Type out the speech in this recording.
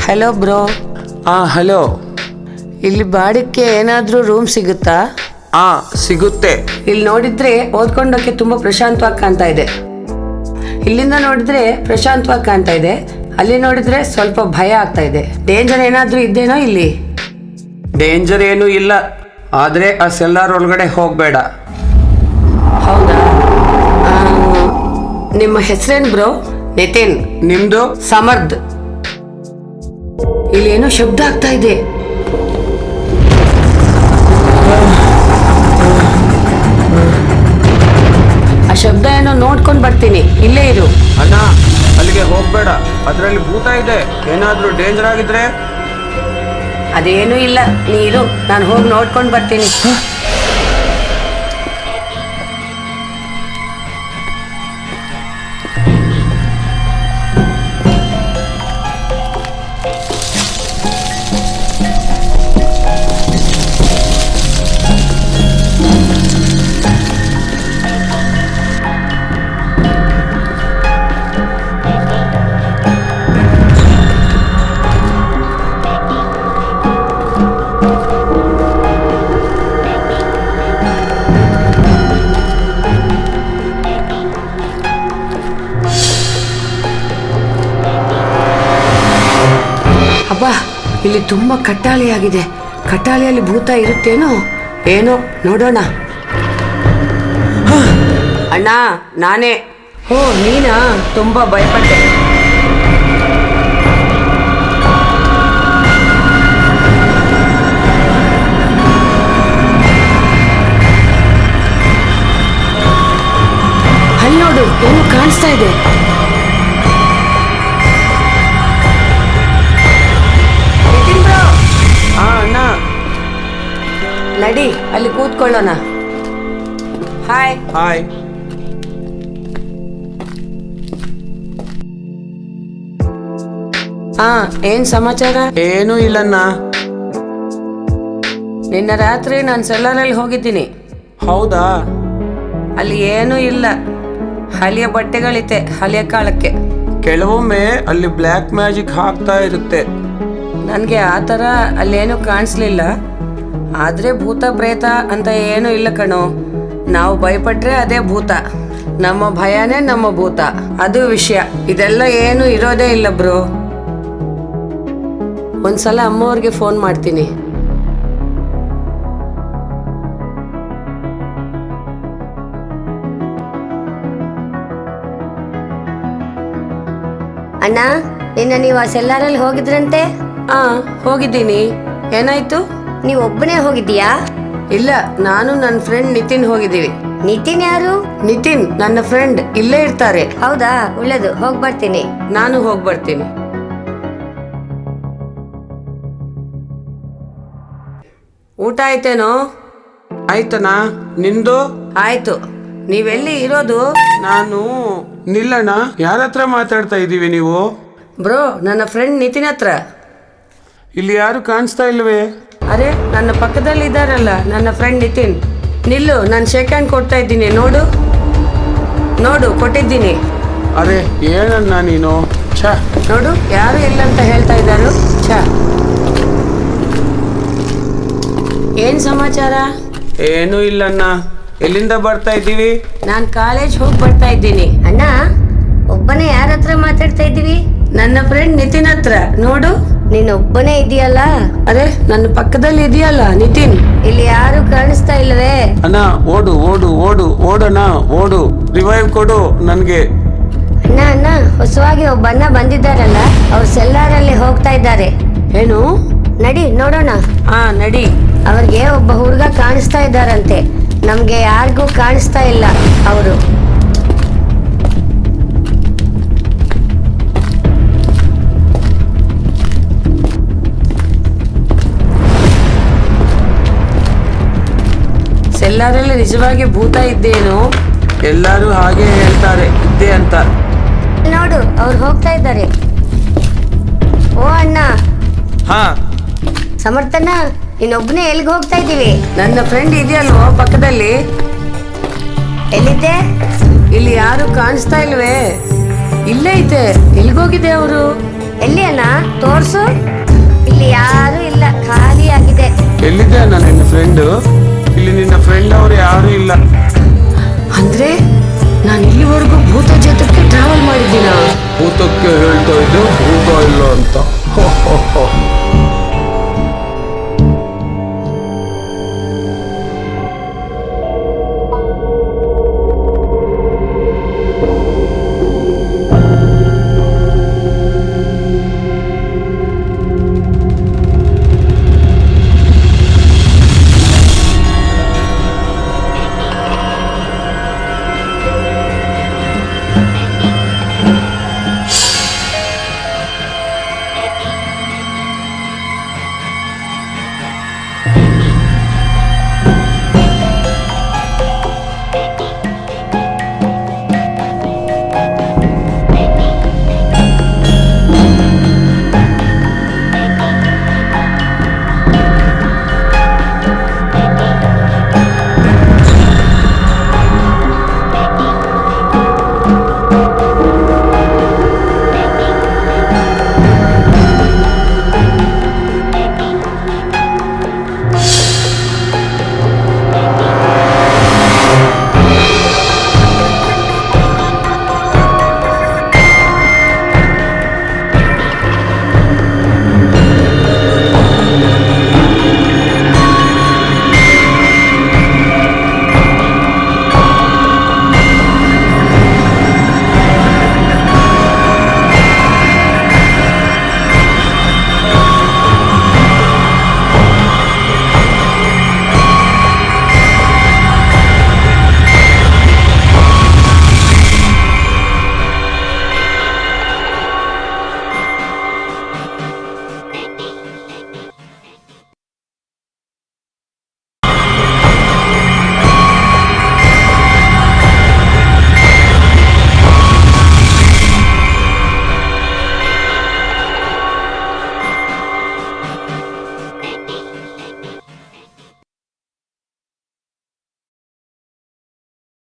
Hello bro. Hello. ಇಲ್ಲಿ ಬಾಡಿಗೆ ಏನಾದರೂ ರೂಮ್ ಸಿಗುತ್ತಾ? ಸಿಗುತ್ತೆ. ಇಲ್ಲಿ ನೋಡಿದ್ರೆ ಓದ್ಕೊಂಡೋಕೆ ತುಂಬಾ ಪ್ರಶಾಂತವಾಗಿ ಕಾಣ್ತಾ ಇದೆ. ಇಲ್ಲಿಂದ ನೋಡಿದ್ರೆ ಪ್ರಶಾಂತವಾಗಿ ಕಾಣ್ತಾ ಇದೆ, ಅಲ್ಲಿ ನೋಡಿದ್ರೆ ಸ್ವಲ್ಪ ಭಯ ಆಗ್ತಾ ಇದೆ. ಡೇಂಜರ್ ಏನಾದರೂ ಇದ್ದೇನೋ ಇಲ್ಲಿ? ಡೇಂಜರ್ ಏನೂ ಇಲ್ಲ, ಆದರೆ ಆ ಸೆಲ್ಲಾರ್ ಒಳಗಡೆ ಹೋಗಬೇಡ. ಹೌದಾ? ನಿಮ್ಮ ಹೆಸರೇನು ಬ್ರೋ? ನಿತಿನ್. ನಿಮ್ದು? ಸಮರ್ದ್. ಇಲ್ಲಿ ಏನೋ ಶಬ್ದ ಆಗ್ತಾ ಇದೆ. ಆ ಶಬ್ದ ಏನೋ ನೋಡ್ಕೊಂಡು ಬರ್ತೀನಿ, ಇಲ್ಲೇ ಇರು. ಅಣ್ಣ, ಅಲ್ಲಿಗೆ ಹೋಗಬೇಡ, ಅದರಲ್ಲಿ ಭೂತ ಇದೆ. ಏನಾದರೂ ಡೇಂಜರ್ ಆಗಿದ್ರೆ? ಅದೇನೂ ಇಲ್ಲ, ನೀರು, ನಾನು ಹೋಗಿ ನೋಡ್ಕೊಂಡು ಬರ್ತೀನಿ. ಅಬ್ಬಾ, ಇಲ್ಲಿ ತುಂಬಾ ಕಟ್ಟಾಳಿಯಾಗಿದೆ. ಕಟ್ಟಾಳಿಯಲ್ಲಿ ಭೂತ ಇರುತ್ತೇನೋ ಏನೋ, ನೋಡೋಣ. ಅಣ್ಣ, ನಾನೇ. ಓ, ನೀನಾ? ತುಂಬಾ ಭಯಪಟ್ಟೆ. ಅಲ್ಲಿ ನೋಡು, ಏನೋ ಕಾಣಿಸ್ತಾ ಇದೆ. ಅಣ್ಣ, ನಡಿ, ಅಲ್ಲಿ ಕೂತ್ಕೊಳ್ಳೋಣ. ಹಾಯ್. ಹಾಯ್. ಏನ್ ಸಮಾಚಾರ? ಏನೂ ಇಲ್ಲಣ್ಣ. ನಿನ್ನ ರಾತ್ರಿ ನಾನು ಸೆಲ್ಲಾರಲ್ಲಿ ಹೋಗಿದ್ದೀನಿ. ಹೌದಾ? ಅಲ್ಲಿ ಏನೂ ಇಲ್ಲ, ಹಳೆಯ ಬಟ್ಟೆಗಳಿತ್ತೆ, ಹಳೆಯ ಕಾಲಕ್ಕೆ. ಕೆಲವೊಮ್ಮೆ ಅಲ್ಲಿ ಬ್ಲ್ಯಾಕ್ ಮ್ಯಾಜಿಕ್ ಹಾಕ್ತಾ ಇರುತ್ತೆ. ನನಗೆ ಆ ಥರ ಅಲ್ಲೇನೂ ಕಾಣಿಸ್ಲಿಲ್ಲ. ಆದರೆ ಭೂತ ಪ್ರೇತ ಅಂತ ಏನೂ ಇಲ್ಲ ಕಣೋ. ನಾವು ಭಯಪಟ್ರೆ ಅದೇ ಭೂತ, ನಮ್ಮ ಭಯನೇ ನಮ್ಮ ಭೂತ, ಅದು ವಿಷಯ. ಇದೆಲ್ಲ ಏನು ಇರೋದೇ ಇಲ್ಲ ಬ್ರೋ. ಒಂದ್ಸಲ ಅಮ್ಮವ್ರಿಗೆ ಫೋನ್ ಮಾಡ್ತೀನಿ. ಅಣ್ಣ, ನಿನ್ನ ನೀವು ಆ ಸೆಲ್ಲಾರಲ್ಲಿ ಹೋಗಿದ್ರಂತೆ? ಹೋಗಿದ್ದೀನಿ. ಏನಾಯ್ತು? ನೀವು ಒಬ್ಬನೇ ಹೋಗಿದ್ದೀಯಾ? ಇಲ್ಲ, ನಾನು ನನ್ನ ಫ್ರೆಂಡ್ ನಿತಿನ್ ಹೋಗಿದ್ದೀವಿ. ನಿತಿನ್ ಯಾರು? ನಿತಿನ್ ನನ್ನ ಫ್ರೆಂಡ್, ಇಲ್ಲೇ ಇರ್ತಾರೆ. ಹೌದಾ? ಒಳ್ಳೇದು, ಹೋಗಿ ಬರ್ತೀನಿ. ನಾನು ಹೋಗಿ ಬರ್ತೀನಿ. ಊಟ ಆಯ್ತೇನೋ? ಆಯ್ತಣ್ಣ, ನಿಂದು? ಆಯ್ತು. ನೀವೆಲ್ಲಿ ಇರೋದು? ನಾನು ನಿಲ್ಲಣ್ಣ. ಯಾರ ಹತ್ರ ಮಾತಾಡ್ತಾ ಇದ್ದೀವಿ ನೀವು? ಬ್ರೋ, ನನ್ನ ಫ್ರೆಂಡ್ ನಿತಿನ್ ಹತ್ರ. ಇಲ್ಲಿ ಯಾರು ಕಾಣಿಸ್ತಾ ಇಲ್ವೇ? ಅರೆ, ನನ್ನ ಪಕ್ಕದಲ್ಲಿ ಇದ್ದಾರಲ್ಲ ನನ್ನ ಫ್ರೆಂಡ್ ನಿತಿನ್. ನಿಲ್ಲು, ನಾನು ಶೇಕ್ ಹ್ಯಾಂಡ್ ಕೊಡ್ತಾ ಇದ್ದೀನಿ. ನೋಡು ನೋಡು, ಕೊಟ್ಟಿದ್ದೀನಿ. ಅರೆ, ಏನಣ್ಣ ನೀನು? ಛ, ನೋಡು, ಯಾರು ಇಲ್ಲ ಅಂತ ಹೇಳ್ತಾ ಇದ್ದಾರು. ಛ, ಏನ್ ಸಮಾಚಾರ? ಏನೂ ಇಲ್ಲಣ್ಣ. ಎಲ್ಲಿಂದ ಬರ್ತಾ ಇದ್ದೀವಿ? ನಾನು ಕಾಲೇಜ್ ಹೋಗಿ ಬರ್ತಾ ಇದ್ದೀನಿ. ಅಣ್ಣ, ಒಬ್ಬನೇ ಯಾರ ಹತ್ರ ಮಾತಾಡ್ತಾ ಇದ್ದೀವಿ? ನನ್ನ ಫ್ರೆಂಡ್ ನಿತಿನ್ ಹತ್ರ. ನೋಡು, ನೀನ್ ಒಬ್ಬನೇ ಇದೆಯಲ್ಲ. ಅರೆ, ನನ್ನ ಪಕ್ಕದಲ್ಲಿ ಇದೆಯಲ್ಲ ನಿತಿನ್. ಇಲ್ಲಿ ಯಾರು ಕಾಣಿಸ್ತಾ ಇಲ್ಲವೇ? ಅಣ್ಣ, ಓಡು ಓಡು ಓಡು, ಓಡಣ್ಣ ಓಡು. ರಿವೈವ್ ಕೊಡು ನನಗೆ. ಅಣ್ಣ ಅಣ್ಣ, ಹೊಸವಾಗಿ ಒಬ್ಬ ಅಣ್ಣ ಬಂದಿದ್ದಾರಲ್ಲ, ಅವ್ರು ಸೆಲ್ಲಾರಲ್ಲಿ ಹೋಗ್ತಾ ಇದ್ದಾರೆ. ಏನು? ನಡಿ ನೋಡೋಣ. ನಡಿ. ಅವ್ರಿಗೆ ಒಬ್ಬ ಹುಡುಗ ಕಾಣಿಸ್ತಾ ಇದ್ದಾರಂತೆ, ನಮ್ಗೆ ಯಾರಿಗೂ ಕಾಣಿಸ್ತಾ ಇಲ್ಲ ಅವರು. ನಿಜವಾಗಿ ಭೂತ ಇದ್ದೇನು? ಎಲ್ಲರೂ ಹಾಗೆ ಹೇಳ್ತಾರೆ ಇದ್ದೆ ಅಂತ. ನೋಡು ಅವ್ರು ಹೋಗ್ತಾ ಇದ್ದಾರೆ. ಓ ಅಣ್ಣ ಹಾ, ಸಮರ್ಥನ, ಇನ್ನೊಬ್ನೇ ಎಲ್ಲಿಗೆ ಹೋಗ್ತಾ ಇದ್ದೀವಿ? ನನ್ನ ಫ್ರೆಂಡ್ ಇದೆಯಲ್ವೋ ಪಕ್ಕದಲ್ಲಿ. ಎಲ್ಲಿದ್ದೆ? ಇಲ್ಲಿ ಯಾರು ಕಾಣಿಸ್ತಾ ಇಲ್ವೇ? ಇಲ್ಲೇ ಐತೆ. ಎಲ್ಗೋಗಿದೆ ಅವರು? ಎಲ್ಲಿ ಅಣ್ಣ, ತೋರ್ಸು. ಇಲ್ಲಿ ಯಾರು ಇಲ್ಲ, ಖಾಲಿ ಆಗಿದೆ. ಎಲ್ಲಿದೆ ನಿನ್ನ ಫ್ರೆಂಡು? ಇಲ್ಲಿ ನಿನ್ನ ಫ್ರೆಂಡ್ ಅವರು ಯಾರು ಇಲ್ಲ. ಅಂದ್ರೆ ನಾನು ಇಲ್ಲಿವರೆಗೂ ಭೂತ ಜೊತೆಗೆ ಟ್ರಾವೆಲ್ ಮಾಡಿದ್ದೀನ? ಭೂತಕ್ಕೆ ಹೇಳ್ತಾ ಇದ್ದು ಭೂತ ಇಲ್ಲ ಅಂತ.